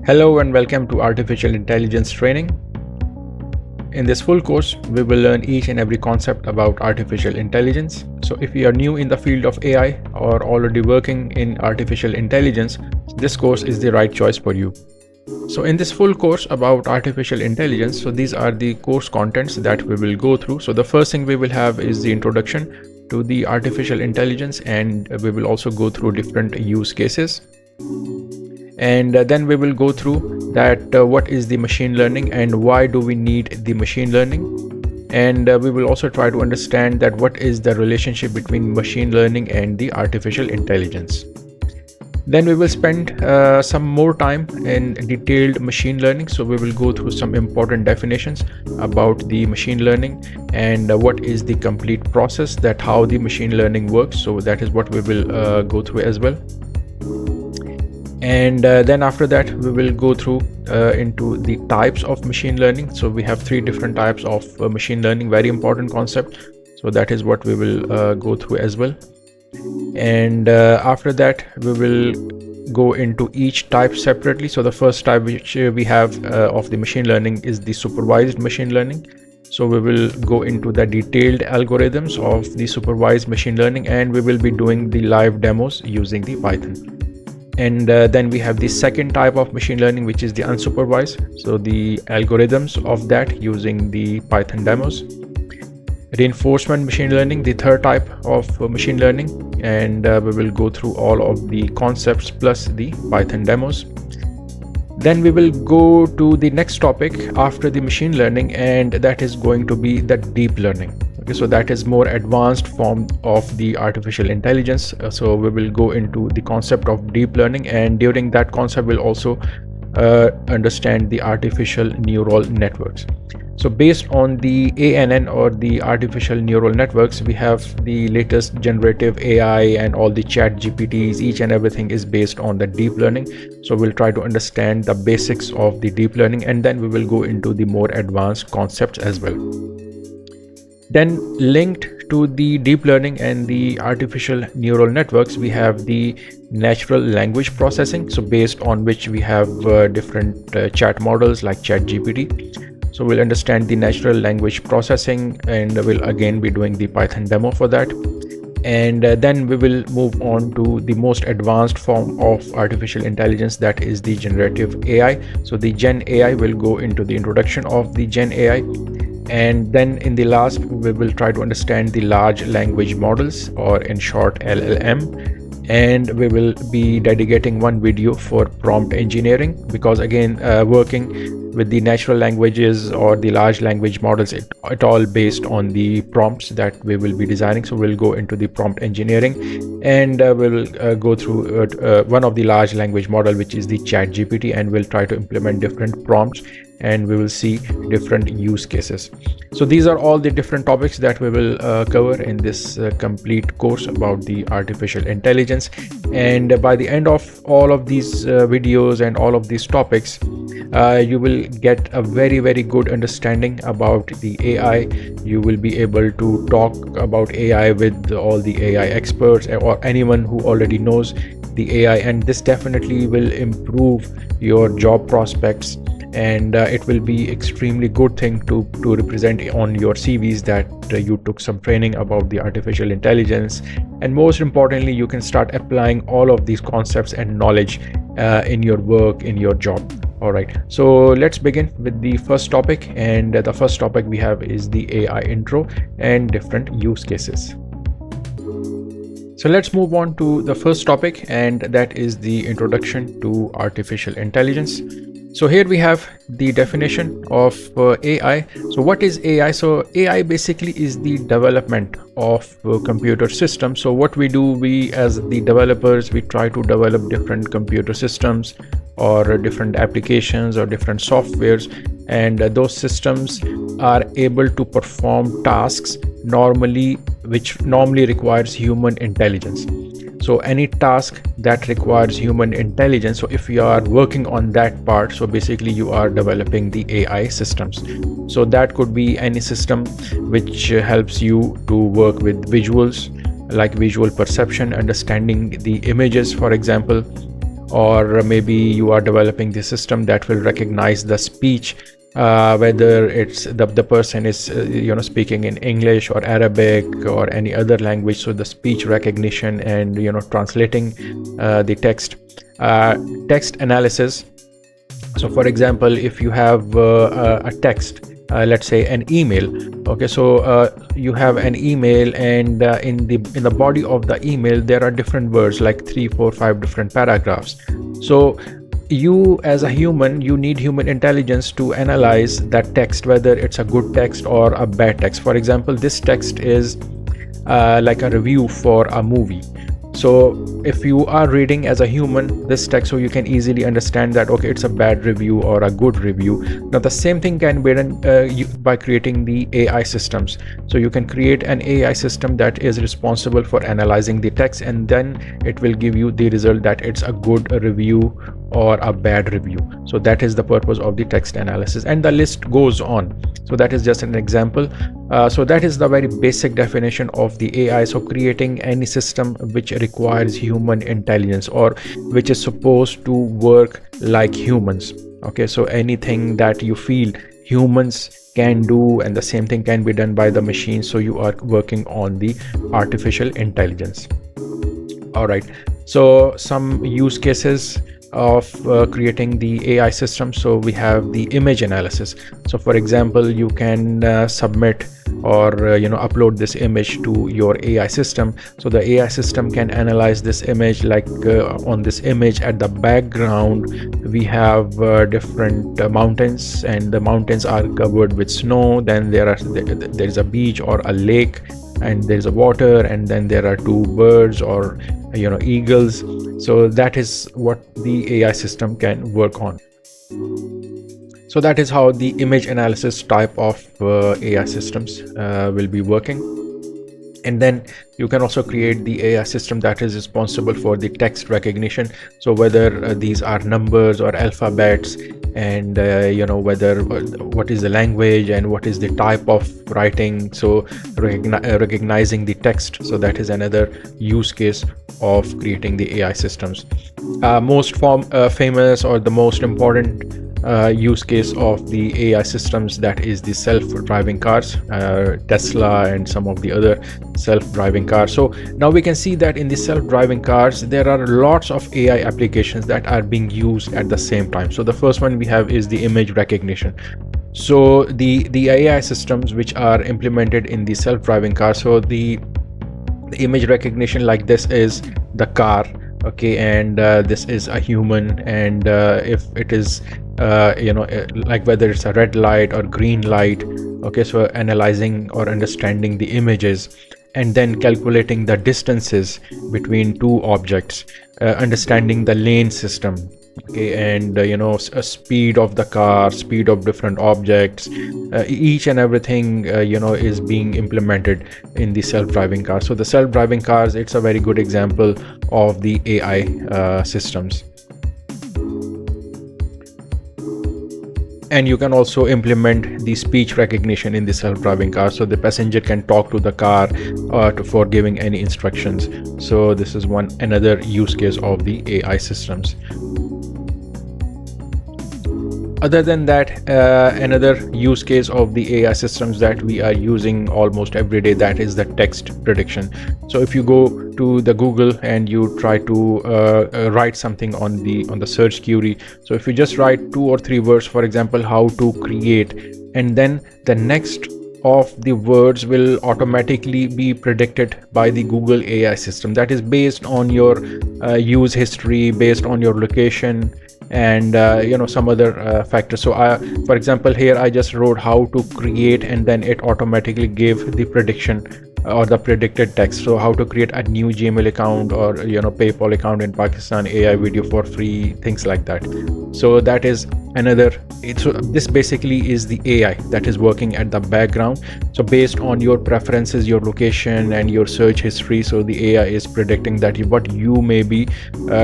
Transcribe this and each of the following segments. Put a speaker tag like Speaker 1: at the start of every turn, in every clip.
Speaker 1: Hello and welcome to Artificial Intelligence Training. In this full course, we will learn each and every concept about artificial intelligence. So if you are new in the field of AI or already working in artificial intelligence, this course is the right choice for you. So in this full course about artificial intelligence, so these are the course contents that we will go through. So the first thing we will have is the introduction to the artificial intelligence, and we will also go through different use cases. And then we will go through that what is the machine learning and why do we need the machine learning, and we will also try to understand that what is the relationship between machine learning and the artificial intelligence. Then we will spend some more time in detailed machine learning. So we will go through some important definitions about the machine learning and what is the complete process, that how the machine learning works. So that is what we will go through as well. And then after that we will go through into the types of machine learning. So we have three different types of machine learning, very important concept. So that is what we will go through as well. And after that we will go into each type separately. So the first type which we have of the machine learning is the supervised machine learning. So we will go into the detailed algorithms of the supervised machine learning, and we will be doing the live demos using the Python. And then we have the second type of machine learning, which is the unsupervised. So the algorithms of that using the Python demos. Reinforcement machine learning, the third type of machine learning, and we will go through all of the concepts plus the Python demos. Then we will go to the next topic after the machine learning, and that is going to be the deep learning. Okay, so that is more advanced form of the artificial intelligence. So we will go into the concept of deep learning, and during that concept we'll also understand the artificial neural networks. So based on the ANN or the artificial neural networks, we have the latest generative AI and all the chat GPTs. Each and everything is based on the deep learning. So we'll try to understand the basics of the deep learning, and then we will go into the more advanced concepts as well. Then linked to the deep learning and the artificial neural networks, we have the natural language processing. So based on which we have different chat models like chat GPT. So we'll understand the natural language processing, and we'll again be doing the Python demo for that. And then we will move on to the most advanced form of artificial intelligence, that is the generative AI. So the Gen AI will go into the introduction of the Gen AI. And then in the last, we will try to understand the large language models, or in short LLM. And we will be dedicating one video for prompt engineering, because again working with the natural languages or the large language models, it all based on the prompts that we will be designing. So we'll go into the prompt engineering, and we'll go through one of the large language model, which is the chat GPT, and we'll try to implement different prompts, and we will see different use cases. So these are all the different topics that we will cover in this complete course about the artificial intelligence. And by the end of all of these videos and all of these topics, you will get a very good understanding about the AI. You will be able to talk about AI with all the AI experts or anyone who already knows the AI, and this definitely will improve your job prospects. And it will be extremely good thing to represent on your CVs that you took some training about the artificial intelligence. And most importantly, you can start applying all of these concepts and knowledge in your work, in your job. All right, so let's begin with the first topic, and the first topic we have is the AI intro and different use cases. So let's move on to the first topic, and that is the introduction to artificial intelligence. So here we have the definition of AI. So what is AI? So AI basically is the development of computer systems. So what we do, we as the developers, we try to develop different computer systems or different applications or different softwares, and those systems are able to perform tasks which normally requires human intelligence. So any task that requires human intelligence, so if you are working on that part, so basically you are developing the AI systems. So that could be any system which helps you to work with visuals, like visual perception, understanding the images, for example, or maybe you are developing the system that will recognize the speech, whether it's the person is speaking in English or Arabic or any other language. So the speech recognition and translating the text. Text analysis. So for example, if you have a text, let's say an email. Okay, so you have an email, and in the body of the email there are different words, like 3, 4, 5 different paragraphs. So you, as a human, you need human intelligence to analyze that text, whether it's a good text or a bad text. For example, this text is like a review for a movie. So if you are reading as a human this text, so you can easily understand that okay, it's a bad review or a good review. Now the same thing can be done by creating the AI systems. So you can create an AI system that is responsible for analyzing the text, and then it will give you the result that it's a good review or a bad review. So that is the purpose of the text analysis, and the list goes on. So that is just an example. So that is the very basic definition of the AI. So creating any system which requires human intelligence, or which is supposed to work like humans. Okay, so anything that you feel humans can do, and the same thing can be done by the machine. So you are working on the artificial intelligence. All right, so some use cases of creating the AI system. So we have the image analysis. So for example, you can submit or upload this image to your AI system. So the AI system can analyze this image, like on this image at the background we have different mountains, and the mountains are covered with snow. Then there is a beach or a lake, and there's a water, and then there are two birds or eagles. So that is what the AI system can work on. So that is how the image analysis type of AI systems will be working. And then you can also create the AI system that is responsible for the text recognition. So whether these are numbers or alphabets, and whether what is the language and what is the type of writing. So recognizing the text. So that is another use case of creating the AI systems. Most famous or the most important use case of the AI systems, that is the self-driving cars, Tesla and some of the other self-driving cars. So now we can see that in the self-driving cars there are lots of AI applications that are being used at the same time. So the first one we have is the image recognition. So the AI systems which are implemented in the self-driving car, so the image recognition, like this is the car, okay, and this is a human, and if it is like whether it's a red light or green light, okay, so analyzing or understanding the images, and then calculating the distances between two objects, understanding the lane system, okay, and a speed of the car, speed of different objects, each and everything is being implemented in the self-driving car. So the self-driving cars, it's a very good example of the AI systems. And you can also implement the speech recognition in the self-driving car, so the passenger can talk to the car for giving any instructions. So this is another use case of the AI systems. Other than that, another use case of the AI systems that we are using almost every day, that is the text prediction. So if you go to the Google and you try to write something on the search query, so if you just write 2 or 3 words, for example, how to create, and then the next of the words will automatically be predicted by the Google AI system. That is based on your use history, based on your location, and some other factors. So for example, here I just wrote how to create, and then it automatically gave the prediction or the predicted text. So how to create a new Gmail account, or PayPal account in Pakistan, AI video for free, things like that. So that is another. So this basically is the AI that is working at the background. So based on your preferences, your location, and your search history, so the AI is predicting that what you may be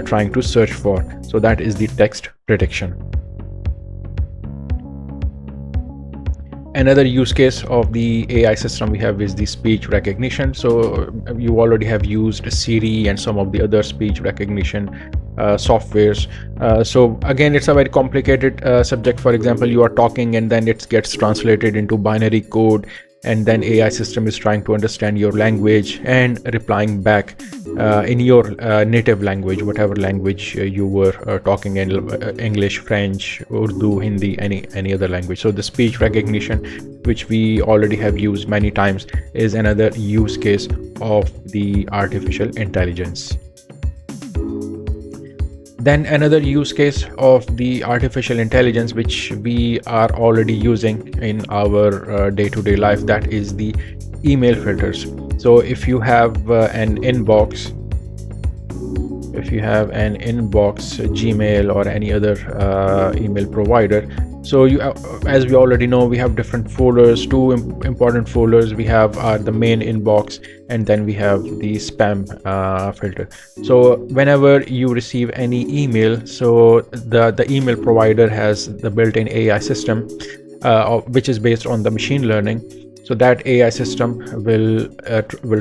Speaker 1: trying to search for. So that is the text prediction. Another use case of the AI system we have is the speech recognition. So you already have used Siri and some of the other speech recognition softwares. So again, it's a very complicated subject. For example, you are talking and then it gets translated into binary code, and then AI system is trying to understand your language and replying back in your native language, whatever language you were talking in, English, French, Urdu, Hindi, any other language. So the speech recognition, which we already have used many times, is another use case of the artificial intelligence. Then another use case of the artificial intelligence, which we are already using in our day-to-day life, that is the email filters. So if you have an inbox, Gmail or any other email provider, so you, as we already know, we have different folders. Two important folders we have are the main inbox, and then we have the spam filter. So whenever you receive any email, so the email provider has the built-in AI system, which is based on the machine learning. So that AI system will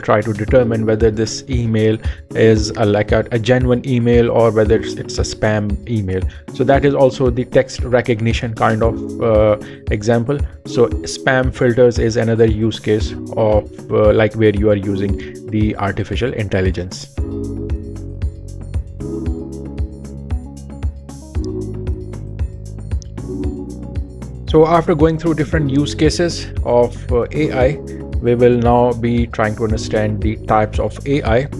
Speaker 1: try to determine whether this email is like a genuine email or whether it's a spam email. So that is also the text recognition kind of example. So spam filters is another use case of like where you are using the artificial intelligence. So after going through different use cases of AI, we will now be trying to understand the types of AI.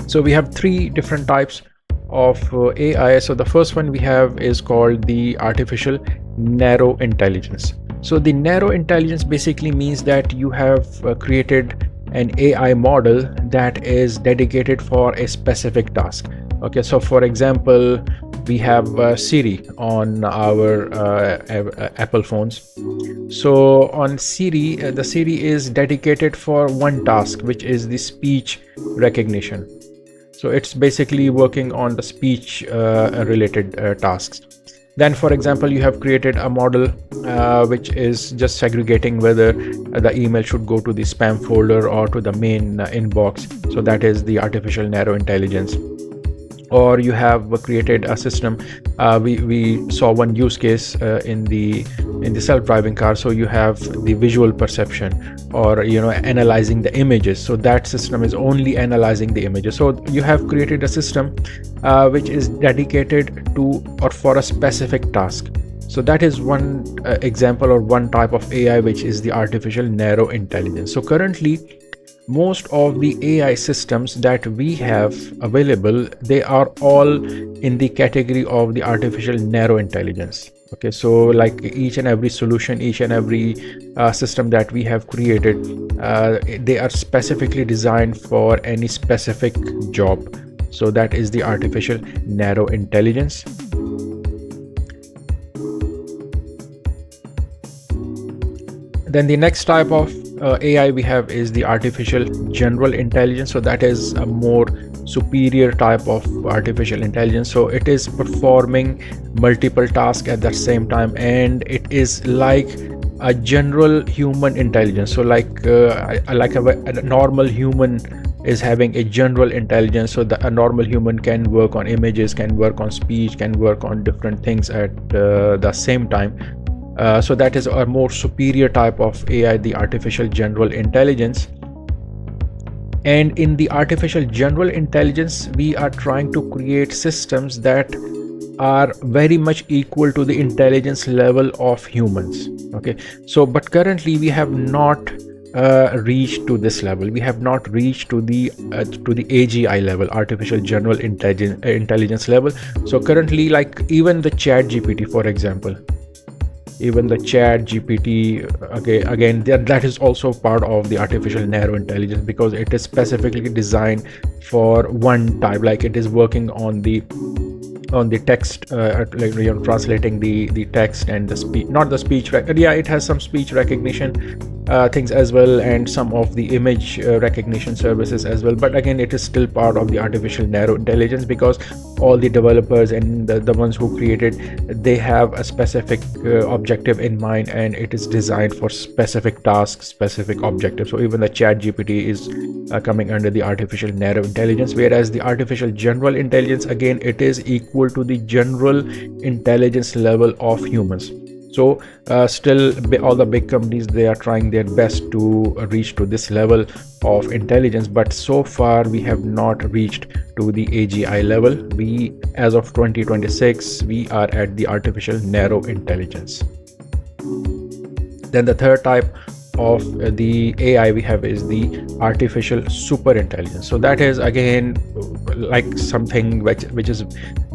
Speaker 1: So we have three different types of AI. So the first one we have is called the artificial narrow intelligence. So the narrow intelligence basically means that you have created an AI model that is dedicated for a specific task. Okay, so for example, we have Siri on our Apple phones. So on Siri, the Siri is dedicated for one task, which is the speech recognition. So it's basically working on the speech related tasks. Then, for example, you have created a model which is just segregating whether the email should go to the spam folder or to the main inbox. So that is the artificial narrow intelligence. Or you have created a system. We saw one use case in the self-driving car. So you have the visual perception, or analyzing the images. So that system is only analyzing the images. So you have created a system which is dedicated to or for a specific task. So that is one example or one type of AI, which is the artificial narrow intelligence. So currently, most of the AI systems that we have available, they are all in the category of the artificial narrow intelligence. Okay, so like each and every solution, each and every system that we have created, they are specifically designed for any specific job. So that is the artificial narrow intelligence. Then the next type of AI we have is the artificial general intelligence. So that is a more superior type of artificial intelligence. So it is performing multiple tasks at the same time, and it is like a general human intelligence. So like a normal human is having a general intelligence. So a normal human can work on images, can work on speech, can work on different things at the same time. So that is a more superior type of AI, the artificial general intelligence. And in the artificial general intelligence, we are trying to create systems that are very much equal to the intelligence level of humans. Okay, so but currently we have not reached to this level. We have not reached to the AGI level, artificial general intelligence level. So currently, like even the Chat GPT, for example, even the Chat GPT, okay, again that is also part of the artificial narrow intelligence, because it is specifically designed for one type. Like it is working on the text, like you're translating the text and the speech, not the speech. Yeah, it has some speech recognition, things as well, and some of the image recognition services as well. But again, it is still part of the artificial narrow intelligence, because all the developers and the ones who created, they have a specific objective in mind, and it is designed for specific tasks, specific objectives. So even the chat GPT is coming under the artificial narrow intelligence, whereas the artificial general intelligence, again, it is equal to the general intelligence level of humans. So still all the big companies, they are trying their best to reach to this level of intelligence, but so far we have not reached to the AGI level. We, as of 2026, we are at the artificial narrow intelligence. Then the third type of the AI we have is the artificial super intelligence. So that is again like something which is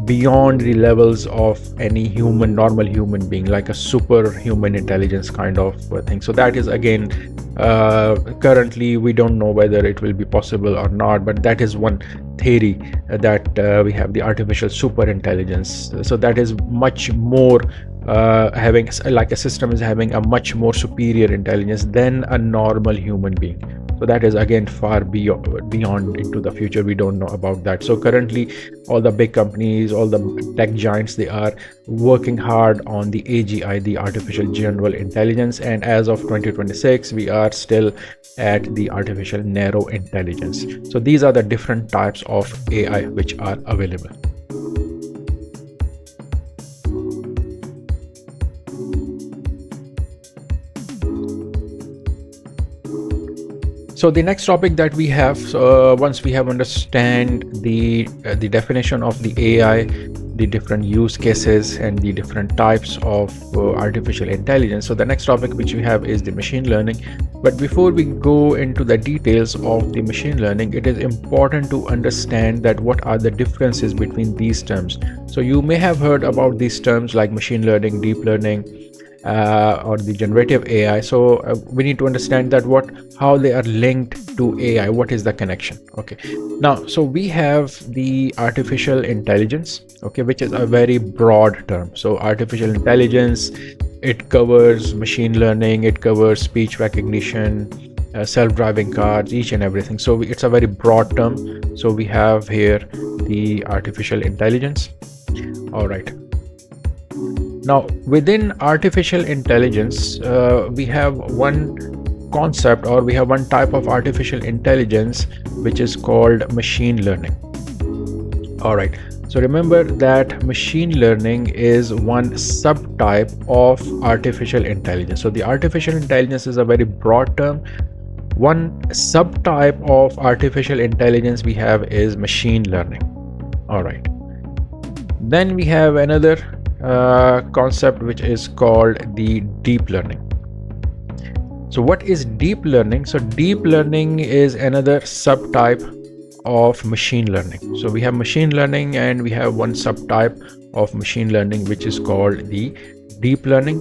Speaker 1: beyond the levels of any normal human being, like a superhuman intelligence kind of thing. So that is again currently we don't know whether it will be possible or not, but that is one theory that we have the artificial super intelligence. So that is much more having, like, a system is having a much more superior intelligence than a normal human being. So that is again far beyond into the future. We don't know about that. So currently all the big companies, all the tech giants, they are working hard on the AGI, the artificial general intelligence, and as of 2026 we are still at the artificial narrow intelligence. So these are the different types of AI which are available. So the next topic that we have, once we have understand the definition of the AI, the different use cases and the different types of artificial intelligence. So the next topic which we have is the machine learning. But before we go into the details of the machine learning, it is important to understand that what are the differences between these terms. So you may have heard about these terms like machine learning, deep learning, or the generative AI. So we need to understand that how they are linked to AI. What is the connection? Okay, now so we have the artificial intelligence, okay, which is a very broad term. So artificial intelligence, it covers machine learning, it covers speech recognition, self-driving cars, each and everything. So it's a very broad term. So we have here the artificial intelligence. All right. Now, within artificial intelligence, we have one concept, or we have one type of artificial intelligence, which is called machine learning. All right. So remember that machine learning is one subtype of artificial intelligence. So the artificial intelligence is a very broad term. One subtype of artificial intelligence we have is machine learning. All right. Then we have another concept which is called the deep learning. So what is deep learning? So deep learning is another subtype of machine learning. So we have machine learning and we have one subtype of machine learning which is called the deep learning.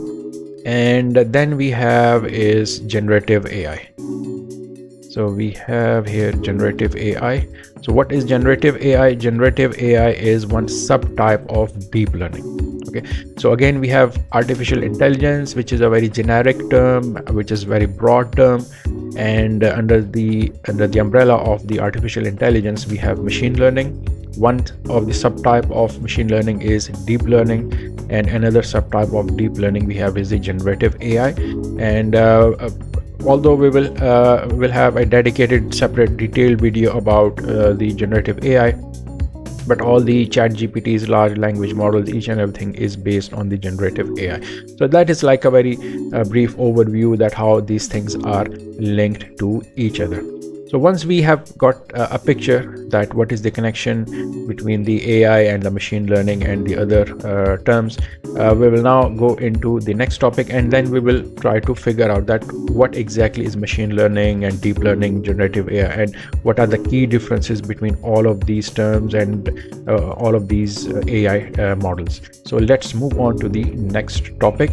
Speaker 1: And then we have is generative AI. So we have here generative AI. So what is generative AI? Generative AI is one subtype of deep learning. Okay, so again we have artificial intelligence, which is a very generic term, which is very broad term, and under the umbrella of the artificial intelligence we have machine learning. One of the subtype of machine learning is deep learning, and another subtype of deep learning we have is the generative AI. And although we will have a dedicated separate detailed video about the generative AI, but all the chat GPTs, large language models, each and everything is based on the generative AI. So that is like a very brief overview that how these things are linked to each other. So once we have got a picture that what is the connection between the AI and the machine learning and the other terms, we will now go into the next topic, and then we will try to figure out that what exactly is machine learning and deep learning, generative AI, and what are the key differences between all of these terms and all of these AI models. So let's move on to the next topic.